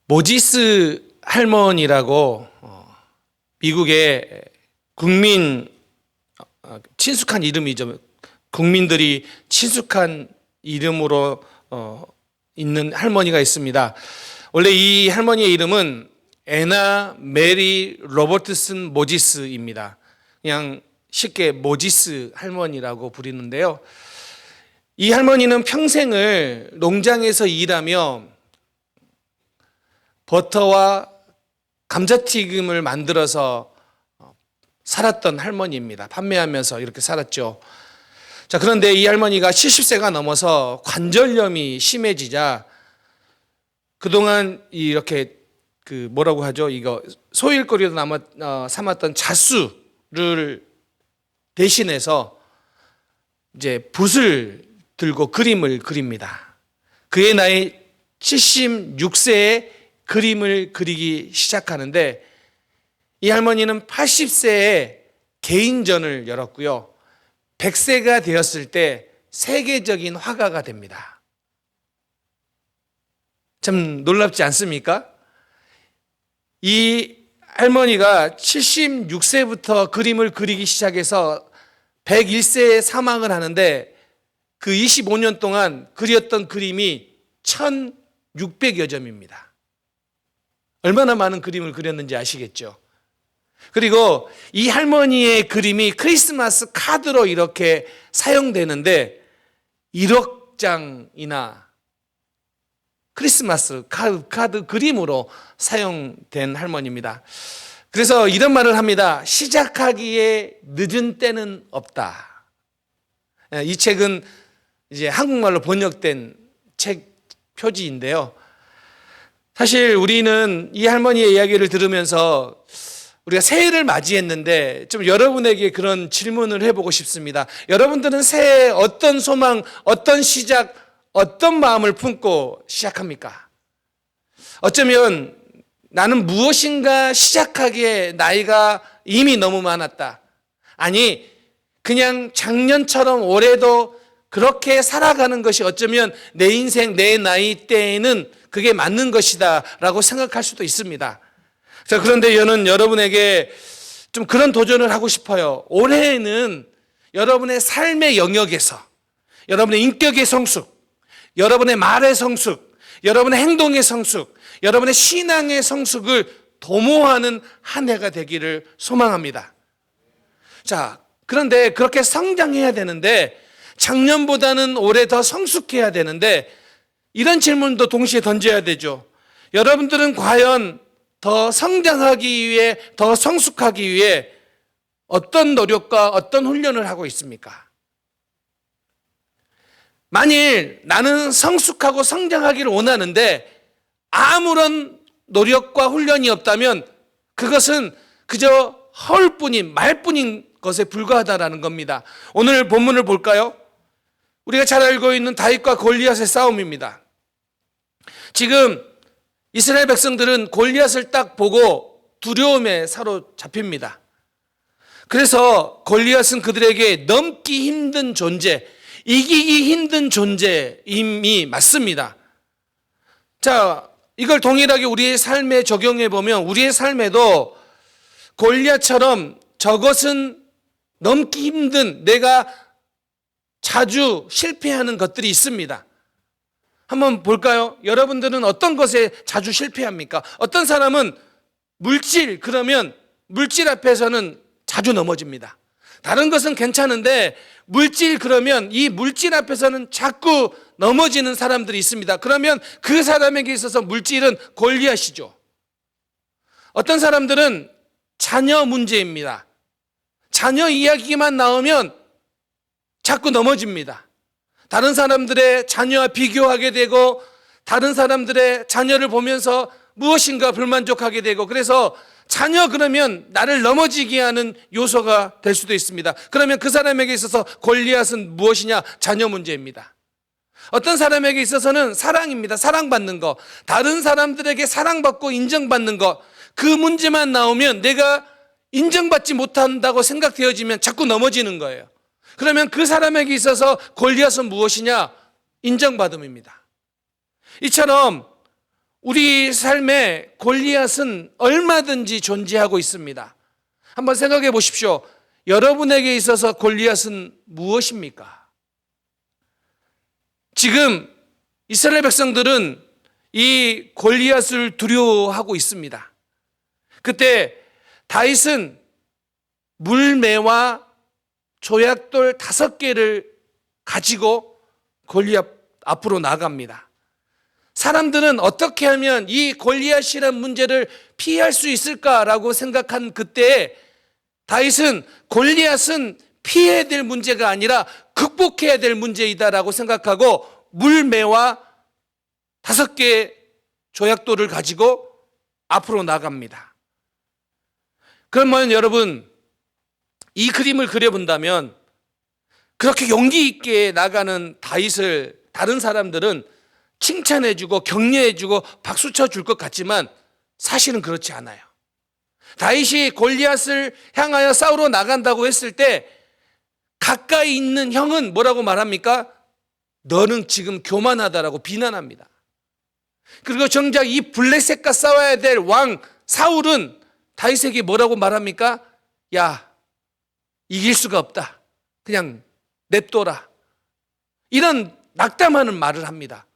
모지스 할머니라고 미국의 국민 친숙한 이름이죠. 국민들이 친숙한 이름으로 있는 할머니가 있습니다. 원래 이 할머니의 이름은 애나 메리 로버트슨 모지스입니다. 그냥 쉽게 모지스 할머니라고 부르는데요. 이 할머니는 평생을 농장에서 일하며 버터와 감자튀김을 만들어서 살았던 할머니입니다. 판매하면서 이렇게 살았죠. 자, 그런데 이 할머니가 70세가 넘어서 관절염이 심해지자 그동안 이렇게 뭐라고 하죠? 이거 소일거리로 삼았던 잣수를 대신해서 이제 붓을 들고 그림을 그립니다. 그의 나이 76세에 그림을 그리기 시작하는데 이 할머니는 80세에 개인전을 열었고요. 100세가 되었을 때 세계적인 화가가 됩니다. 참 놀랍지 않습니까? 이 할머니가 76세부터 그림을 그리기 시작해서 101세에 사망을 하는데 그 25년 동안 그렸던 그림이 1600여 점입니다. 얼마나 많은 그림을 그렸는지 아시겠죠? 그리고 이 할머니의 그림이 크리스마스 카드로 이렇게 사용되는데 1억 장이나 크리스마스 카드 그림으로 사용된 할머니입니다. 그래서 이런 말을 합니다. 시작하기에 늦은 때는 없다. 이 책은 이제 한국말로 번역된 책 표지인데요. 사실 우리는 이 할머니의 이야기를 들으면서 우리가 새해를 맞이했는데 좀 여러분에게 그런 질문을 해보고 싶습니다. 여러분들은 새해에 어떤 소망, 어떤 시작, 어떤 마음을 품고 시작합니까? 어쩌면 나는 무엇인가 시작하기에 나이가 이미 너무 많았다. 아니, 그냥 작년처럼 올해도 그렇게 살아가는 것이 어쩌면 내 인생, 내 나이 때에는 그게 맞는 것이다 라고 생각할 수도 있습니다. 자, 그런데 저는 여러분에게 좀 그런 도전을 하고 싶어요. 올해에는 여러분의 삶의 영역에서 여러분의 인격의 성숙, 여러분의 말의 성숙, 여러분의 행동의 성숙, 여러분의 신앙의 성숙을 도모하는 한 해가 되기를 소망합니다. 자, 그런데 그렇게 성장해야 되는데 작년보다는 올해 더 성숙해야 되는데 이런 질문도 동시에 던져야 되죠. 여러분들은 과연 더 성장하기 위해, 더 성숙하기 위해 어떤 노력과 어떤 훈련을 하고 있습니까? 만일 나는 성숙하고 성장하기를 원하는데 아무런 노력과 훈련이 없다면 그것은 그저 허울뿐인, 말뿐인 것에 불과하다라는 겁니다. 오늘 본문을 볼까요? 우리가 잘 알고 있는 다윗과 골리앗의 싸움입니다. 지금 이스라엘 백성들은 골리앗을 딱 보고 두려움에 사로잡힙니다. 그래서 골리앗은 그들에게 넘기 힘든 존재, 이기기 힘든 존재임이 맞습니다. 자, 이걸 동일하게 우리의 삶에 적용해 보면 우리의 삶에도 골리앗처럼 저것은 넘기 힘든, 내가 자주 실패하는 것들이 있습니다. 한번 볼까요? 여러분들은 어떤 것에 자주 실패합니까? 어떤 사람은 물질, 그러면 물질 앞에서는 자주 넘어집니다. 다른 것은 괜찮은데 물질, 그러면 이 물질 앞에서는 자꾸 넘어지는 사람들이 있습니다. 그러면 그 사람에게 있어서 물질은 골리앗이죠. 어떤 사람들은 자녀 문제입니다. 자녀 이야기만 나오면 자꾸 넘어집니다. 다른 사람들의 자녀와 비교하게 되고 다른 사람들의 자녀를 보면서 무엇인가 불만족하게 되고 그래서 자녀 그러면 나를 넘어지게 하는 요소가 될 수도 있습니다. 그러면 그 사람에게 있어서 골리앗은 무엇이냐? 자녀 문제입니다. 어떤 사람에게 있어서는 사랑입니다. 사랑받는 거. 다른 사람들에게 사랑받고 인정받는 거. 그 문제만 나오면 내가 인정받지 못한다고 생각되어지면 자꾸 넘어지는 거예요. 그러면 그 사람에게 있어서 골리앗은 무엇이냐? 인정받음입니다. 이처럼 우리 삶에 골리앗은 얼마든지 존재하고 있습니다. 한번 생각해 보십시오. 여러분에게 있어서 골리앗은 무엇입니까? 지금 이스라엘 백성들은 이 골리앗을 두려워하고 있습니다. 그때 다윗은 물매와 조약돌 5개를 가지고 골리앗 앞으로 나갑니다. 사람들은 어떻게 하면 이 골리앗이라는 문제를 피할 수 있을까라고 생각한 그때에 다윗은 골리앗은 피해야 될 문제가 아니라 극복해야 될 문제이다라고 생각하고 물매와 5개의 조약돌을 가지고 앞으로 나갑니다. 그러면 여러분, 이 그림을 그려본다면 그렇게 용기 있게 나가는 다윗을 다른 사람들은 칭찬해주고 격려해주고 박수쳐 줄 것 같지만 사실은 그렇지 않아요. 다윗이 골리앗을 향하여 싸우러 나간다고 했을 때 가까이 있는 형은 뭐라고 말합니까? 너는 지금 교만하다라고 비난합니다. 그리고 정작 이 블레셋과 싸워야 될 왕 사울은 다윗에게 뭐라고 말합니까? 야, 이길 수가 없다. 그냥 냅둬라. 이런 낙담하는 말을 합니다.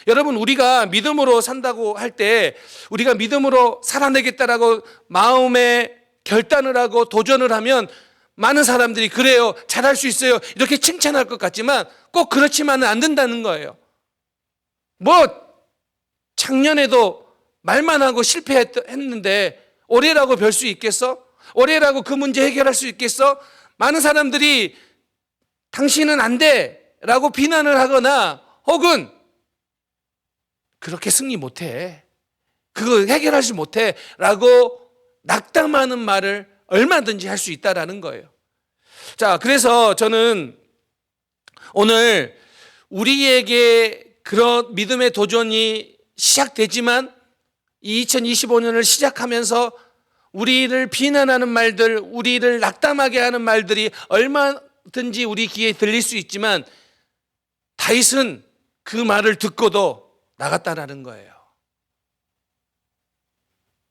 여러분, 우리가 믿음으로 산다고 할 때 우리가 믿음으로 살아내겠다라고 마음에 결단을 하고 도전을 하면 많은 사람들이 그래요, 잘할 수 있어요, 이렇게 칭찬할 것 같지만 꼭 그렇지만은 안 된다는 거예요. 뭐 작년에도 말만 하고 실패했는데 올해라고 별 수 있겠어? 올해라고 그 문제 해결할 수 있겠어? 많은 사람들이 당신은 안 돼 라고 비난을 하거나 혹은 그렇게 승리 못해, 그거 해결하지 못해 라고 낙담하는 말을 얼마든지 할 수 있다라는 거예요. 자, 그래서 저는 오늘 우리에게 그런 믿음의 도전이 시작되지만 이 2025년을 시작하면서 우리를 비난하는 말들, 우리를 낙담하게 하는 말들이 얼마든지 우리 귀에 들릴 수 있지만 다윗은 그 말을 듣고도 나갔다라는 거예요.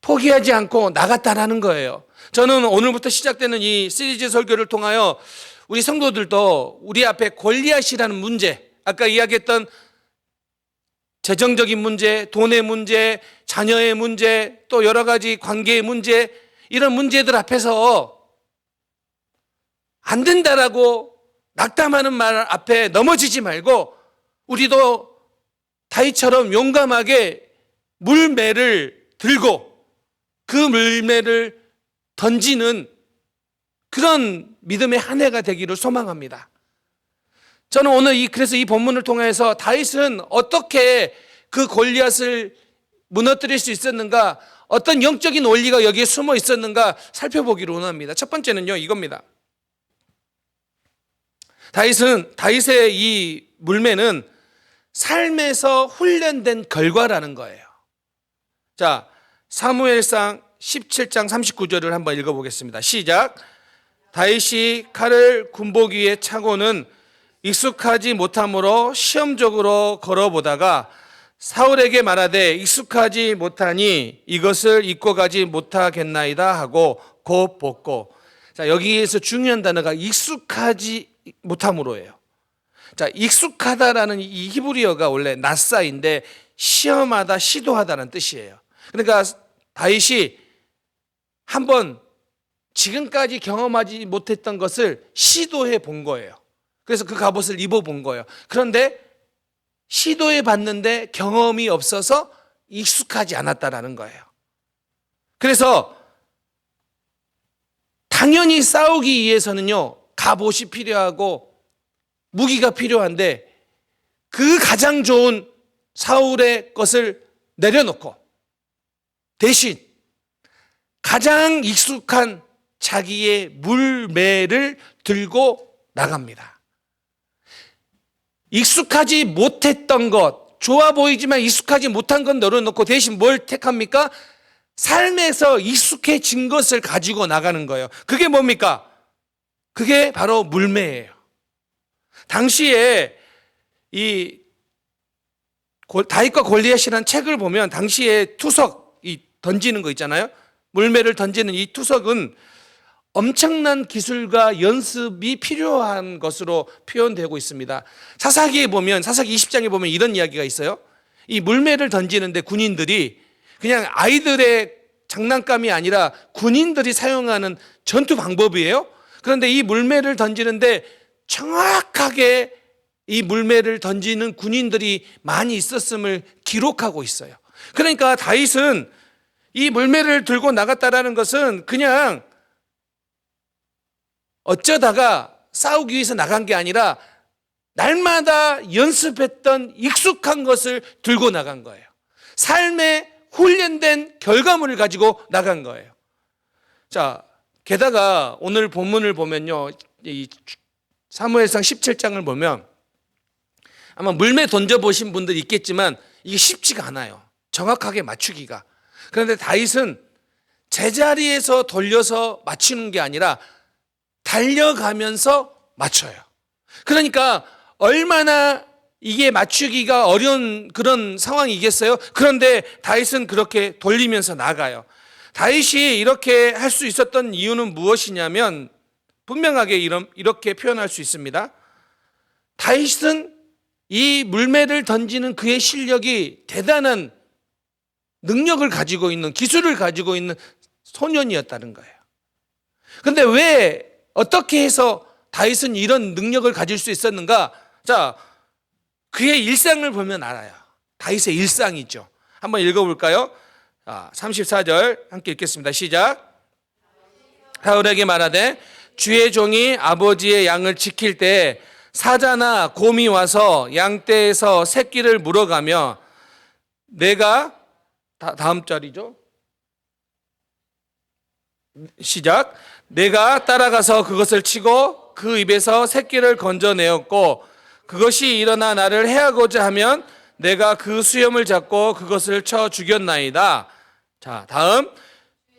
포기하지 않고 나갔다라는 거예요. 저는 오늘부터 시작되는 이 시리즈 설교를 통하여 우리 성도들도 우리 앞에 골리앗이라는 문제, 아까 이야기했던 재정적인 문제, 돈의 문제, 자녀의 문제, 또 여러 가지 관계의 문제, 이런 문제들 앞에서 안 된다라고 낙담하는 말 앞에 넘어지지 말고 우리도 다윗처럼 용감하게 물매를 들고 그 물매를 던지는 그런 믿음의 한 해가 되기를 소망합니다. 저는 오늘 그래서 이 본문을 통해서 다윗은 어떻게 그 골리앗을 무너뜨릴 수 있었는가, 어떤 영적인 원리가 여기에 숨어 있었는가 살펴보기를 원합니다. 첫 번째는요, 이겁니다. 다윗의 이 물매는 삶에서 훈련된 결과라는 거예요. 자, 사무엘상 17장 39절을 한번 읽어보겠습니다. 시작. 다윗이 칼을 군복 위에 차고는 익숙하지 못함으로 시험적으로 걸어보다가 사울에게 말하되 익숙하지 못하니 이것을 입고 가지 못하겠나이다 하고 곧 벗고. 자, 여기에서 중요한 단어가 익숙하지 못함으로예요. 자, 익숙하다라는 이 히브리어가 원래 낯사인데 시험하다, 시도하다는 뜻이에요. 그러니까 다윗이 한번 지금까지 경험하지 못했던 것을 시도해 본 거예요. 그래서 그 갑옷을 입어 본 거예요. 그런데 시도해 봤는데 경험이 없어서 익숙하지 않았다라는 거예요. 그래서 당연히 싸우기 위해서는요, 갑옷이 필요하고 무기가 필요한데 그 가장 좋은 사울의 것을 내려놓고 대신 가장 익숙한 자기의 물매를 들고 나갑니다. 익숙하지 못했던 것, 좋아 보이지만 익숙하지 못한 건 내려놓고 대신 뭘 택합니까? 삶에서 익숙해진 것을 가지고 나가는 거예요. 그게 뭡니까? 그게 바로 물매예요. 당시에 이 다윗과 골리앗이라는 책을 보면 당시에 투석, 이 던지는 거 있잖아요. 물매를 던지는 이 투석은 엄청난 기술과 연습이 필요한 것으로 표현되고 있습니다. 사사기에 보면, 사사기 20장에 보면 이런 이야기가 있어요. 이 물매를 던지는데 군인들이 그냥 아이들의 장난감이 아니라 군인들이 사용하는 전투 방법이에요. 그런데 이 물매를 던지는데 정확하게 이 물매를 던지는 군인들이 많이 있었음을 기록하고 있어요. 그러니까 다윗은 이 물매를 들고 나갔다라는 것은 그냥 어쩌다가 싸우기 위해서 나간 게 아니라 날마다 연습했던 익숙한 것을 들고 나간 거예요. 삶에 훈련된 결과물을 가지고 나간 거예요. 자, 게다가 오늘 본문을 보면요, 이 사무엘상 17장을 보면 아마 물매 던져보신 분들 있겠지만 이게 쉽지가 않아요. 정확하게 맞추기가. 그런데 다윗은 제자리에서 돌려서 맞추는 게 아니라 달려가면서 맞춰요. 그러니까 얼마나 이게 맞추기가 어려운 그런 상황이겠어요? 그런데 다윗은 그렇게 돌리면서 나가요. 다윗이 이렇게 할 수 있었던 이유는 무엇이냐면 분명하게 이렇게 표현할 수 있습니다. 다윗은 이 물매를 던지는 그의 실력이 대단한 능력을 가지고 있는, 기술을 가지고 있는 소년이었다는 거예요. 근데 왜 어떻게 해서 다윗은 이런 능력을 가질 수 있었는가? 자, 그의 일상을 보면 알아요. 다윗의 일상이죠. 한번 읽어볼까요? 34절 함께 읽겠습니다. 시작. 사울에게 말하되 주의 종이 아버지의 양을 지킬 때 사자나 곰이 와서 양떼에서 새끼를 물어가며 내가 다음 절이죠. 시작. 내가 따라가서 그것을 치고 그 입에서 새끼를 건져내었고 그것이 일어나 나를 해하고자 하면 내가 그 수염을 잡고 그것을 쳐 죽였나이다. 자, 다음.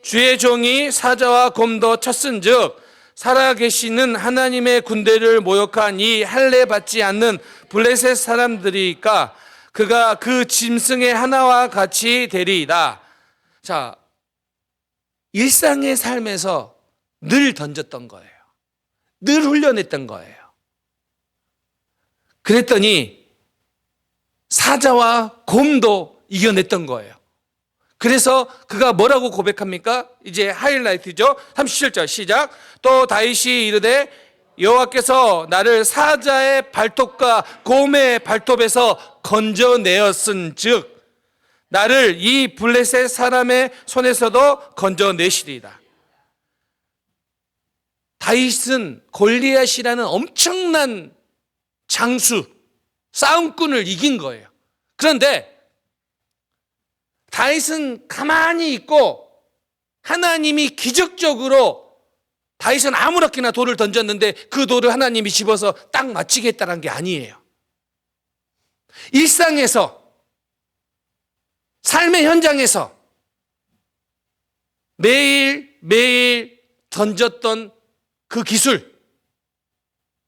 주의 종이 사자와 곰도 쳤은즉 살아계시는 하나님의 군대를 모욕한 이 할례 받지 않는 블레셋 사람들이니까 그가 그 짐승의 하나와 같이 되리이다. 자, 일상의 삶에서 늘 던졌던 거예요. 늘 훈련했던 거예요. 그랬더니 사자와 곰도 이겨냈던 거예요. 그래서 그가 뭐라고 고백합니까? 이제 하이라이트죠. 37절 시작. 또 다윗이 이르되 여호와께서 나를 사자의 발톱과 곰의 발톱에서 건져내었은즉 나를 이 블레셋 사람의 손에서도 건져내시리이다. 다윗은 골리앗이라는 엄청난 장수, 싸움꾼을 이긴 거예요. 그런데 다윗은 가만히 있고 하나님이 기적적으로 다윗은 아무렇게나 돌을 던졌는데 그 돌을 하나님이 집어서 딱 맞히겠다는 게 아니에요. 일상에서, 삶의 현장에서 매일 던졌던 그 기술,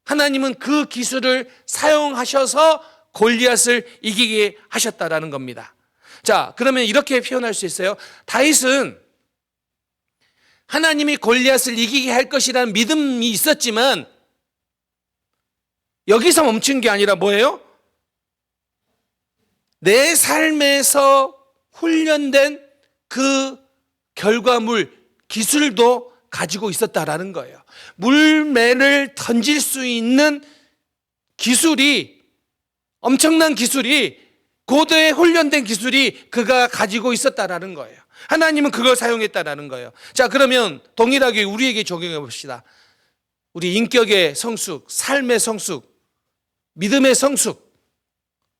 하나님은 그 기술을 사용하셔서 골리앗을 이기게 하셨다라는 겁니다. 자, 그러면 이렇게 표현할 수 있어요. 다윗은 하나님이 골리앗을 이기게 할 것이라는 믿음이 있었지만 여기서 멈춘 게 아니라 뭐예요? 내 삶에서 훈련된 그 결과물, 기술도 가지고 있었다라는 거예요. 물매를 던질 수 있는 기술이, 엄청난 기술이, 고도에 훈련된 기술이 그가 가지고 있었다라는 거예요. 하나님은 그걸 사용했다라는 거예요. 자, 그러면 동일하게 우리에게 적용해 봅시다. 우리 인격의 성숙, 삶의 성숙, 믿음의 성숙.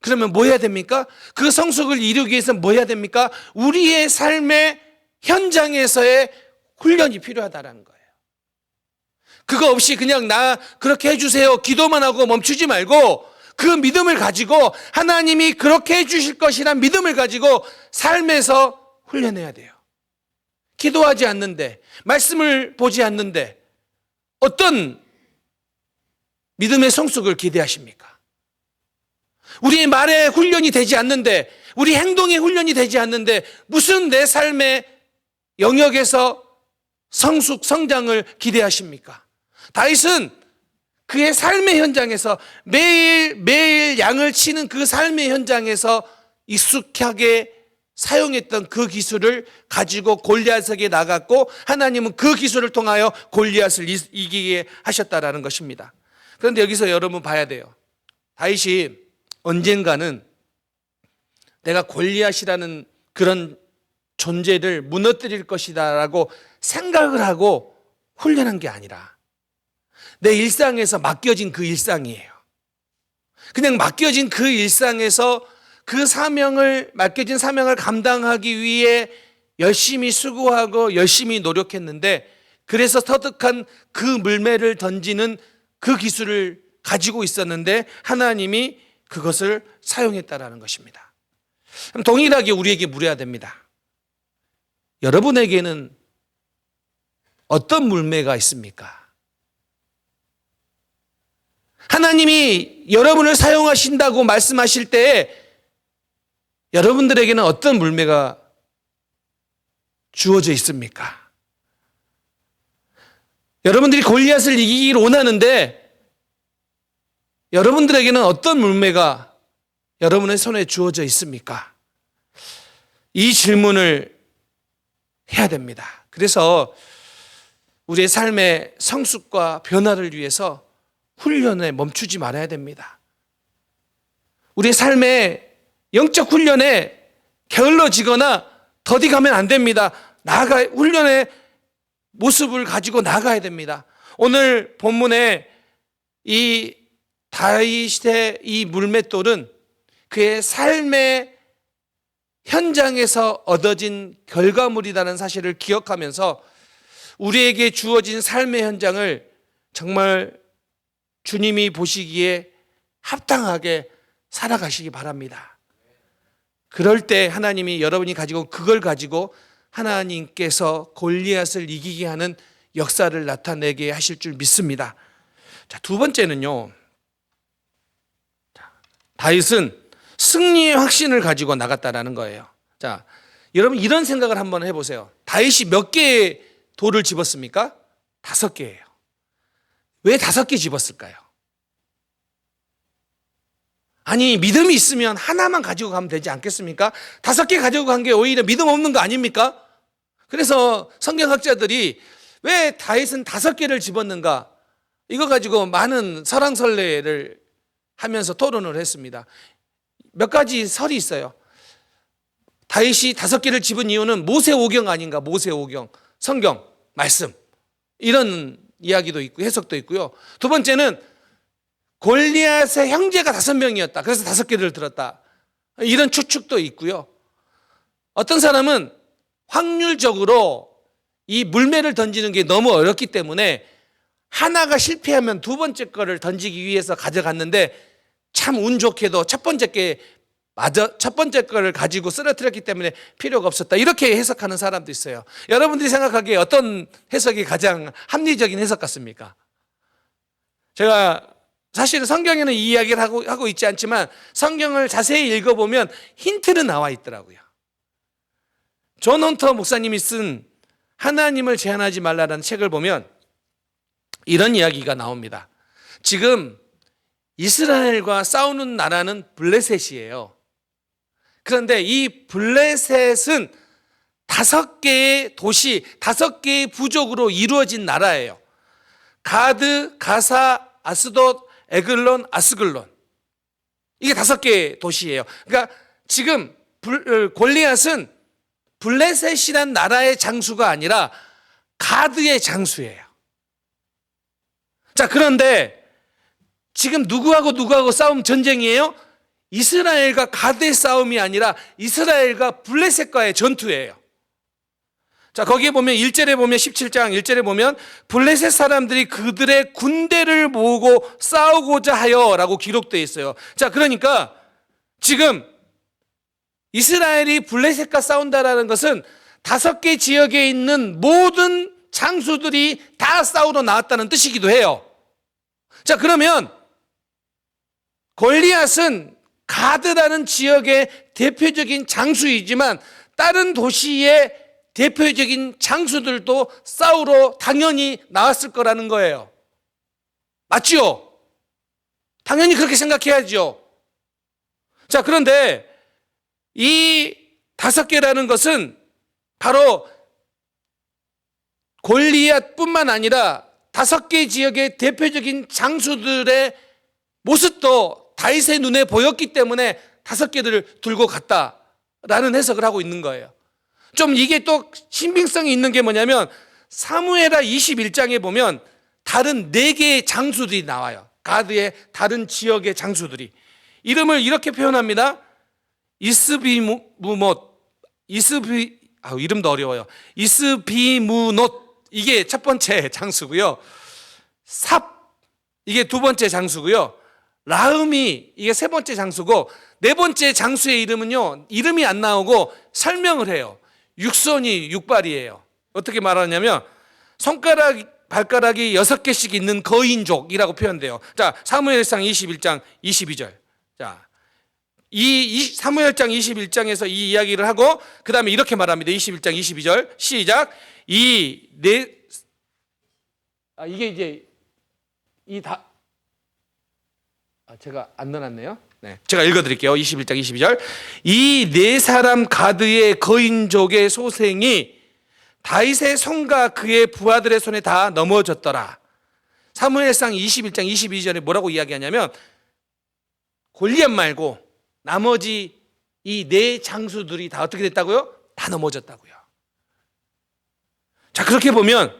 그러면 뭐 해야 됩니까? 그 성숙을 이루기 위해서는 뭐 해야 됩니까? 우리의 삶의 현장에서의 훈련이 필요하다라는 거예요. 그거 없이 그냥 나 그렇게 해주세요 기도만 하고 멈추지 말고 그 믿음을 가지고 하나님이 그렇게 해주실 것이란 믿음을 가지고 삶에서 훈련해야 돼요. 기도하지 않는데, 말씀을 보지 않는데 어떤 믿음의 성숙을 기대하십니까? 우리의 말에 훈련이 되지 않는데, 우리 행동에 훈련이 되지 않는데 무슨 내 삶의 영역에서 성숙, 성장을 기대하십니까? 다윗은 그의 삶의 현장에서 매일 양을 치는 그 삶의 현장에서 익숙하게 사용했던 그 기술을 가지고 골리앗에게 나갔고, 하나님은 그 기술을 통하여 골리앗을 이기게 하셨다라는 것입니다. 그런데 여기서 여러분 봐야 돼요. 다윗이 언젠가는 내가 골리앗이라는 그런 존재를 무너뜨릴 것이다라고 생각을 하고 훈련한 게 아니라 내 일상에서 맡겨진 그 일상이에요. 그냥 맡겨진 그 일상에서 그 맡겨진 사명을 감당하기 위해 열심히 수고하고 열심히 노력했는데, 그래서 터득한 그 물매를 던지는 그 기술을 가지고 있었는데 하나님이 그것을 사용했다라는 것입니다. 동일하게 우리에게 물어야 됩니다. 여러분에게는 어떤 물매가 있습니까? 하나님이 여러분을 사용하신다고 말씀하실 때에 여러분들에게는 어떤 물매가 주어져 있습니까? 여러분들이 골리앗을 이기기를 원하는데 여러분들에게는 어떤 물매가 여러분의 손에 주어져 있습니까? 이 질문을 해야 됩니다. 그래서 우리의 삶의 성숙과 변화를 위해서 훈련에 멈추지 말아야 됩니다. 우리의 삶의 영적 훈련에 게을러지거나 더디가면 안 됩니다. 훈련의 모습을 가지고 나가야 됩니다. 오늘 본문에 이 다윗의 이 물맷돌은 그의 삶의 현장에서 얻어진 결과물이라는 사실을 기억하면서 우리에게 주어진 삶의 현장을 정말 주님이 보시기에 합당하게 살아가시기 바랍니다. 그럴 때 하나님이 여러분이 가지고 그걸 가지고 하나님께서 골리앗을 이기게 하는 역사를 나타내게 하실 줄 믿습니다. 자, 두 번째는요. 다윗은 승리의 확신을 가지고 나갔다라는 거예요. 자, 여러분 이런 생각을 한번 해보세요. 다윗이 몇 개의 돌을 집었습니까? 5개예요. 왜 5개 집었을까요? 아니, 믿음이 있으면 하나만 가지고 가면 되지 않겠습니까? 5개 가지고 간 게 오히려 믿음 없는 거 아닙니까? 그래서 성경학자들이 왜 다윗은 5개를 집었는가? 이거 가지고 많은 설왕설래를 하면서 토론을 했습니다. 몇 가지 설이 있어요. 다윗이 5개를 집은 이유는 모세오경 아닌가? 모세오경, 성경, 말씀, 이런 이야기도 있고 해석도 있고요. 두 번째는 골리앗의 형제가 5명이었다. 그래서 5개를 들었다. 이런 추측도 있고요. 어떤 사람은 확률적으로 이 물매를 던지는 게 너무 어렵기 때문에 하나가 실패하면 두 번째 거를 던지기 위해서 가져갔는데 참 운 좋게도 첫 번째 거를 가지고 쓰러뜨렸기 때문에 필요가 없었다. 이렇게 해석하는 사람도 있어요. 여러분들이 생각하기에 어떤 해석이 가장 합리적인 해석 같습니까? 제가 사실은 성경에는 이 이야기를 하고 있지 않지만 성경을 자세히 읽어보면 힌트는 나와 있더라고요. 존 헌터 목사님이 쓴 하나님을 제한하지 말라라는 책을 보면 이런 이야기가 나옵니다. 지금 이스라엘과 싸우는 나라는 블레셋이에요. 그런데 이 블레셋은 5개의 도시, 5개의 부족으로 이루어진 나라예요. 가드, 가사, 아스돗, 에글론, 아스글론. 이게 5개의 도시예요. 그러니까 지금 골리앗은 블레셋이란 나라의 장수가 아니라 가드의 장수예요. 자, 그런데 지금 누구하고 싸움 전쟁이에요? 이스라엘과 가드의 싸움이 아니라 이스라엘과 블레셋과의 전투예요. 자, 거기에 보면 1절에 보면 17장 1절에 보면 블레셋 사람들이 그들의 군대를 모으고 싸우고자 하여라고 기록되어 있어요. 자, 그러니까 지금 이스라엘이 블레셋과 싸운다라는 것은 5개 지역에 있는 모든 장수들이 다 싸우러 나왔다는 뜻이기도 해요. 자, 그러면 골리앗은 가드라는 지역의 대표적인 장수이지만 다른 도시의 대표적인 장수들도 싸우러 당연히 나왔을 거라는 거예요. 맞죠? 당연히 그렇게 생각해야죠. 자, 그런데 이 5개라는 것은 바로 골리앗뿐만 아니라 5개 지역의 대표적인 장수들의 모습도 다윗의 눈에 보였기 때문에 5개를 들고 갔다라는 해석을 하고 있는 거예요. 좀 이게 또 신빙성이 있는 게 뭐냐면 사무엘하 21장에 보면 다른 4개의 장수들이 나와요. 가드의 다른 지역의 장수들이. 이름을 이렇게 표현합니다. 이름도 어려워요. 이스비무노, 이게 첫 번째 장수고요. 이게 두 번째 장수고요. 라음이 이게 세 번째 장수고, 네 번째 장수의 이름은요, 이름이 안 나오고 설명을 해요. 육손이 육발이에요. 어떻게 말하냐면 발가락이 6개씩 있는 거인족이라고 표현돼요. 자, 사무엘상 21장 22절. 자, 이 사무엘장 21장에서 이 이야기를 하고 그 다음에 이렇게 말합니다. 21장 22절 시작. 이게 이제 제가 안 넣어놨네요. 네, 제가 읽어드릴게요. 21장 22절. 이 4사람 가드의 거인족의 소생이 다윗의 손과 그의 부하들의 손에 다 넘어졌더라. 사무엘상 21장 22절에 뭐라고 이야기하냐면 골리앗 말고 나머지 이 4 장수들이 다 어떻게 됐다고요? 다 넘어졌다고요. 자, 그렇게 보면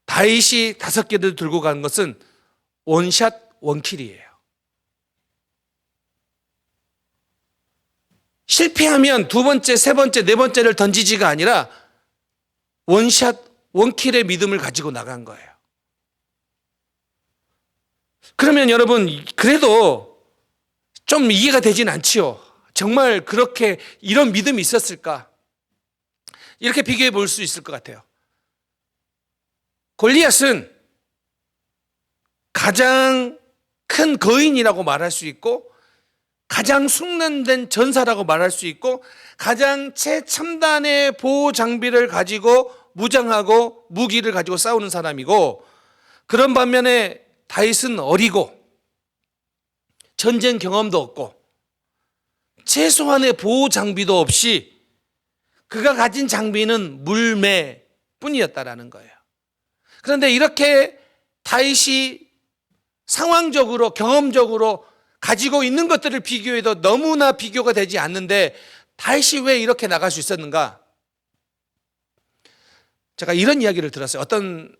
다윗이 5개를 들고 간 것은 원샷 원킬이에요. 실패하면 두 번째, 세 번째, 네 번째를 던지지가 아니라 원샷 원킬의 믿음을 가지고 나간 거예요. 그러면 여러분, 그래도 좀 이해가 되진 않지요. 정말 그렇게 이런 믿음이 있었을까? 이렇게 비교해 볼 수 있을 것 같아요. 골리앗은 가장 큰 거인이라고 말할 수 있고, 가장 숙련된 전사라고 말할 수 있고, 가장 최첨단의 보호 장비를 가지고 무장하고 무기를 가지고 싸우는 사람이고, 그런 반면에 다윗은 어리고 전쟁 경험도 없고 최소한의 보호 장비도 없이 그가 가진 장비는 물매뿐이었다라는 거예요. 그런데 이렇게 다윗이 상황적으로 경험적으로 가지고 있는 것들을 비교해도 너무나 비교가 되지 않는데 다윗이 왜 이렇게 나갈 수 있었는가? 제가 이런 이야기를 들었어요. 어떤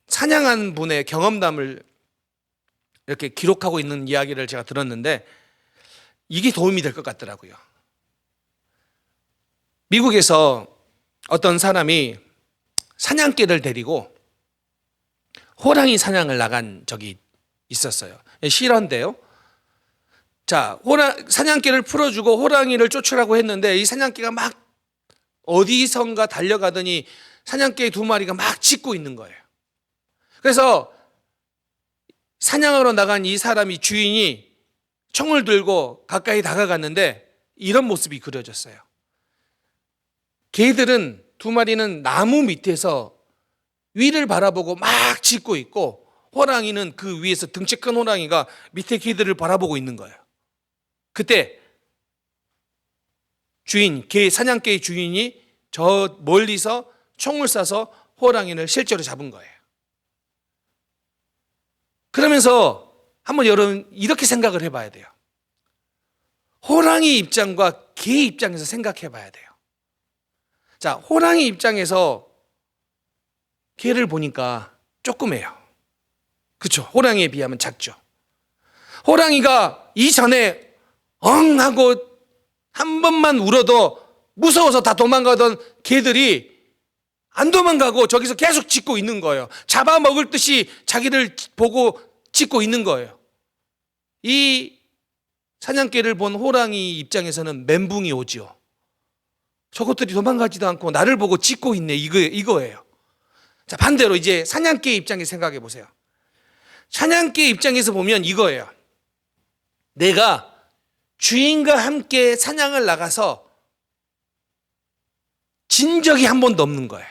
사냥한 분의 경험담을 이렇게 기록하고 있는 이야기를 제가 들었는데 이게 도움이 될 것 같더라고요. 미국에서 어떤 사람이 사냥개를 데리고 호랑이 사냥을 나간 적이 있었어요. 실화인데요. 자, 사냥개를 풀어주고 호랑이를 쫓으라고 했는데 이 사냥개가 막 어디선가 달려가더니 사냥개 2마리가 막 짖고 있는 거예요. 그래서 사냥하러 나간 이 사람이 주인이 총을 들고 가까이 다가갔는데 이런 모습이 그려졌어요. 개들은 2마리는 나무 밑에서 위를 바라보고 막 짖고 있고, 호랑이는 그 위에서 등치 큰 호랑이가 밑에 개들을 바라보고 있는 거예요. 그때 사냥개의 주인이 저 멀리서 총을 쏴서 호랑이를 실제로 잡은 거예요. 그러면서 한번 여러분 이렇게 생각을 해봐야 돼요. 호랑이 입장과 개 입장에서 생각해 봐야 돼요. 자, 호랑이 입장에서 개를 보니까 조그매요. 그렇죠? 호랑이에 비하면 작죠. 호랑이가 이전에 엉 하고 한 번만 울어도 무서워서 다 도망가던 개들이 안 도망가고 저기서 계속 짖고 있는 거예요. 잡아먹을 듯이 자기를 보고 짖고 있는 거예요. 이 사냥개를 본 호랑이 입장에서는 멘붕이 오지요. 저것들이 도망가지도 않고 나를 보고 짖고 있네, 이거예요. 자, 반대로 이제 사냥개 입장에서 생각해 보세요. 사냥개 입장에서 보면 이거예요. 내가 주인과 함께 사냥을 나가서 진 적이 한 번도 없는 거예요.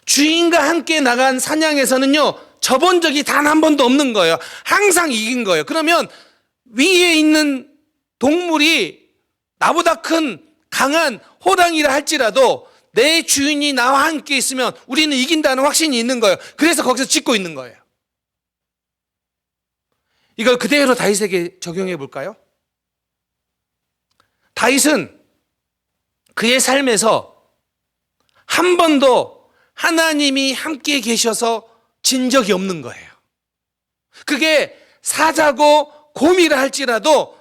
주인과 함께 나간 사냥에서는요, 져본 적이 단 한 번도 없는 거예요. 항상 이긴 거예요. 그러면 위에 있는 동물이 나보다 큰 강한 호랑이라 할지라도 내 주인이 나와 함께 있으면 우리는 이긴다는 확신이 있는 거예요. 그래서 거기서 짖고 있는 거예요. 이걸 그대로 다윗에게 적용해 볼까요? 다윗은 그의 삶에서 한 번도 하나님이 함께 계셔서 진 적이 없는 거예요. 그게 사자고 곰이라 할지라도,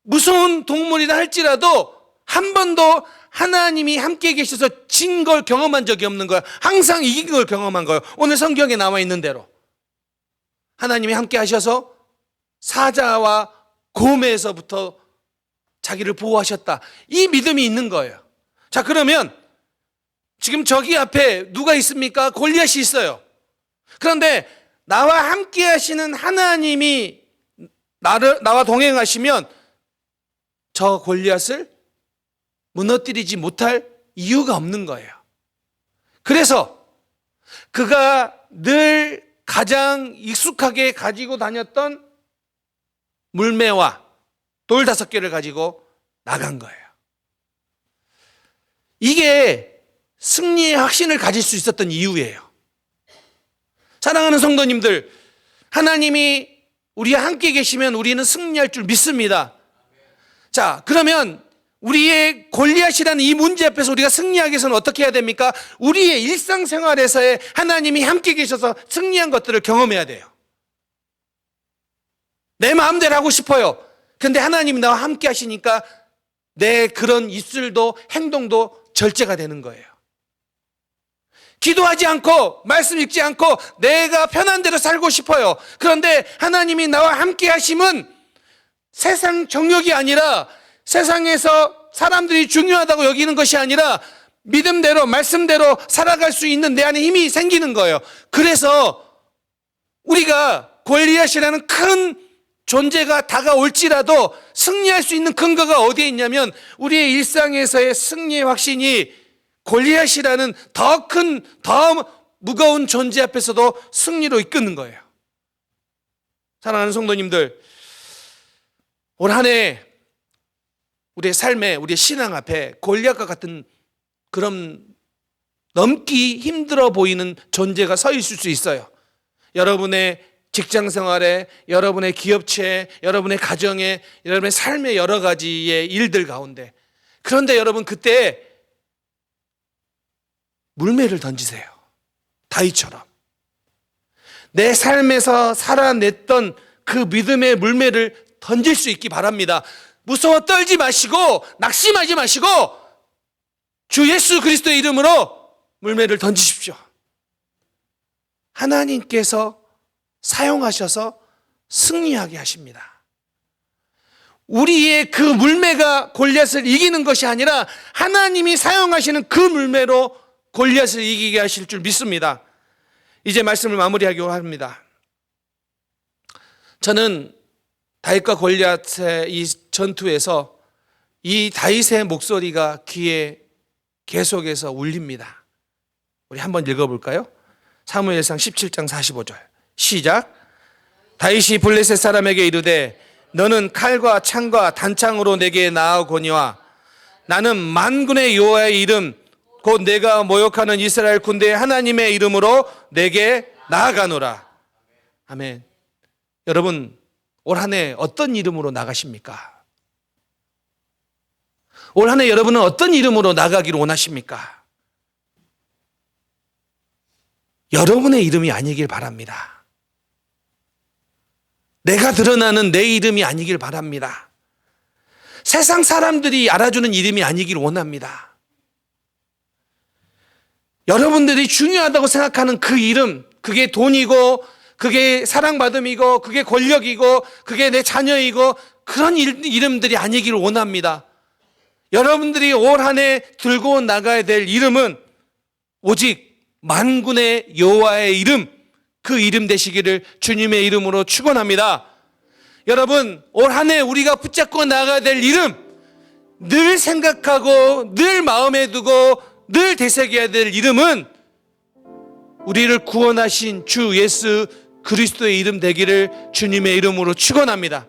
무서운 동물이라 할지라도 한 번도 하나님이 함께 계셔서 진 걸 경험한 적이 없는 거예요. 항상 이긴 걸 경험한 거예요. 오늘 성경에 나와 있는 대로 하나님이 함께 하셔서 사자와 곰에서부터 자기를 보호하셨다, 이 믿음이 있는 거예요. 자, 그러면 지금 저기 앞에 누가 있습니까? 골리앗이 있어요. 그런데 나와 함께 하시는 하나님이 나와 동행하시면 저 골리앗을 무너뜨리지 못할 이유가 없는 거예요. 그래서 그가 늘 가장 익숙하게 가지고 다녔던 물매와 돌 5개를 가지고 나간 거예요. 이게 승리의 확신을 가질 수 있었던 이유예요. 사랑하는 성도님들, 하나님이 우리와 함께 계시면 우리는 승리할 줄 믿습니다. 자, 그러면 우리의 골리앗이라는 이 문제 앞에서 우리가 승리하기 위해서는 어떻게 해야 됩니까? 우리의 일상생활에서의 하나님이 함께 계셔서 승리한 것들을 경험해야 돼요. 내 마음대로 하고 싶어요. 근데 하나님이 나와 함께 하시니까 내 그런 입술도 행동도 절제가 되는 거예요. 기도하지 않고 말씀 읽지 않고 내가 편한 대로 살고 싶어요. 그런데 하나님이 나와 함께 하심은 세상 정욕이 아니라, 세상에서 사람들이 중요하다고 여기는 것이 아니라 믿음대로 말씀대로 살아갈 수 있는 내 안에 힘이 생기는 거예요. 그래서 우리가 골리앗이라는 큰 존재가 다가올지라도 승리할 수 있는 근거가 어디에 있냐면, 우리의 일상에서의 승리의 확신이 골리앗이라는 더 큰, 더 무거운 존재 앞에서도 승리로 이끄는 거예요. 사랑하는 성도님들, 올 한 해 우리의 삶에, 우리의 신앙 앞에 골리앗과 같은 그런 넘기 힘들어 보이는 존재가 서 있을 수 있어요. 여러분의 직장 생활에, 여러분의 기업체에, 여러분의 가정에, 여러분의 삶의 여러 가지의 일들 가운데. 그런데 여러분, 그때 물매를 던지세요. 다윗처럼 내 삶에서 살아냈던 그 믿음의 물매를 던질 수 있기 바랍니다. 무서워 떨지 마시고 낙심하지 마시고 주 예수 그리스도의 이름으로 물매를 던지십시오. 하나님께서 사용하셔서 승리하게 하십니다. 우리의 그 물매가 골리앗을 이기는 것이 아니라 하나님이 사용하시는 그 물매로 골리앗을 이기게 하실 줄 믿습니다. 이제 말씀을 마무리하기로 합니다. 저는 다윗과 골리앗의 이 전투에서 이 다윗의 목소리가 귀에 계속해서 울립니다. 우리 한번 읽어볼까요? 사무엘상 17장 45절 시작. 다윗이 블레셋 사람에게 이르되 너는 칼과 창과 단창으로 내게 나아오거니와 나는 만군의 여호와의 이름 곧 내가 모욕하는 이스라엘 군대의 하나님의 이름으로 내게 나아가노라. 아멘. 여러분, 올 한 해 어떤 이름으로 나가십니까? 올 한 해 여러분은 어떤 이름으로 나가기를 원하십니까? 여러분의 이름이 아니길 바랍니다. 내가 드러나는 내 이름이 아니길 바랍니다. 세상 사람들이 알아주는 이름이 아니길 원합니다. 여러분들이 중요하다고 생각하는 그 이름, 그게 돈이고 그게 사랑받음이고 그게 권력이고 그게 내 자녀이고 그런 이름들이 아니기를 원합니다. 여러분들이 올 한 해 들고 나가야 될 이름은 오직 만군의 여호와의 이름, 그 이름 되시기를 주님의 이름으로 축원합니다. 여러분, 올 한 해 우리가 붙잡고 나가야 될 이름, 늘 생각하고 늘 마음에 두고 늘 되새겨야 될 이름은 우리를 구원하신 주 예수 그리스도의 이름 되기를 주님의 이름으로 축원합니다.